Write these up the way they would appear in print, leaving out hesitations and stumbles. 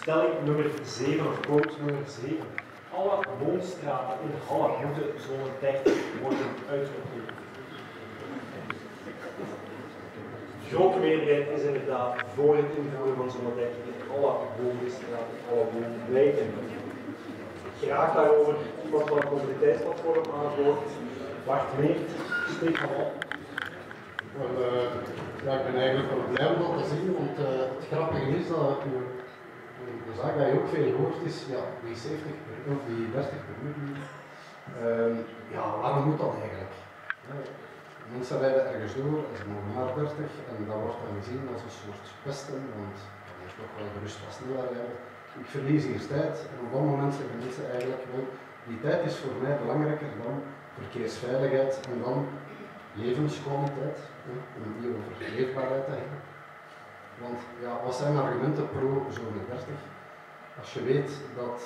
stelling nummer 7 of quote nummer 7. Alle woonstraten in Halle moeten zone 30 worden uitgevoerd. De grote meerderheid is inderdaad voor het invoeren van zone 30 in alle woonstraten, alle woonwijken. Graag daarover iemand van het mobiliteitsplatform aan het woord. Bart Meert, Stefan op. Ja, ik ben eigenlijk wel blij om dat te zien, want het grappige is dat de zaak dat je ook veel hoort is, ja, die 70 of die 30 per uur. Ja, waarom moet dat eigenlijk? Mensen rijden ergens door, ze mogen maar 30 en dat wordt dan gezien als een soort pesten, want dan is toch wel gerust wat sneller rijden. Ik verlies hier tijd en op dat moment zeggen mensen eigenlijk wel, die tijd is voor mij belangrijker dan verkeersveiligheid en dan levenskwaliteit, om die over leefbaarheid te hebben. Want ja, wat zijn argumenten pro zone 30? Als je weet dat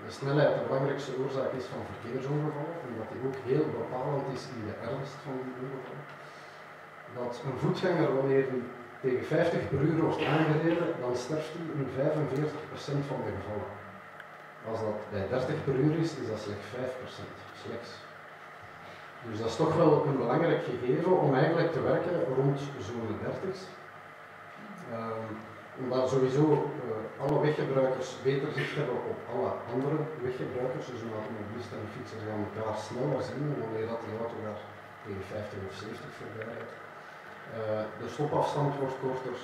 de snelheid de belangrijkste oorzaak is van verkeersongevallen, en dat die ook heel bepalend is in de ernst van die ongevallen, dat een voetganger, wanneer hij tegen 50 per uur wordt aangereden, dan sterft hij in 45% van de gevallen. Als dat bij 30 per uur is, is dat slechts 5%. Slechts. Dus dat is toch wel een belangrijk gegeven om eigenlijk te werken rond zone 30. Omdat sowieso alle weggebruikers beter zicht hebben op alle andere weggebruikers. Dus een automobilist en een fietser gaan elkaar sneller zien wanneer dat die auto daar tegen 50 of 70 voorbij rijdt. De stopafstand wordt korter,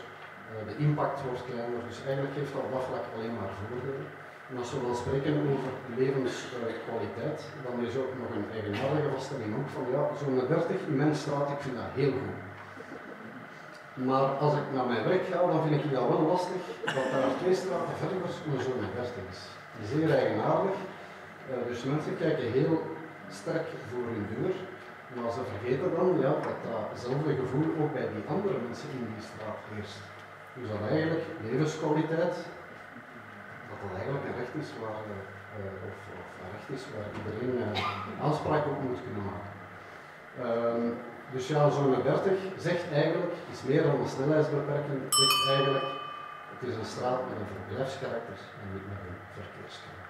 de impact wordt kleiner, dus eigenlijk heeft dat op dat vlak alleen maar voordelen. En als we dan spreken over levenskwaliteit, dan is ook nog een eigenaardige vaststelling ook van ja, zone 30 in mijn straat, ik vind dat heel goed. Maar als ik naar mijn werk ga, dan vind ik dat wel lastig dat daar 2 straten verder een zone 30 is. Zeer eigenaardig, dus mensen kijken heel sterk voor hun deur, maar ze vergeten dan ja, dat datzelfde gevoel ook bij die andere mensen in die straat heerst. Dus dat eigenlijk levenskwaliteit, dat dat eigenlijk een recht is waar, of een recht is waar iedereen aanspraak op moet kunnen maken. Dus ja, zone 30 zegt eigenlijk, is meer dan een snelheidsbeperking, zegt eigenlijk, het is een straat met een verblijfskarakter en niet met een verkeerskarakter.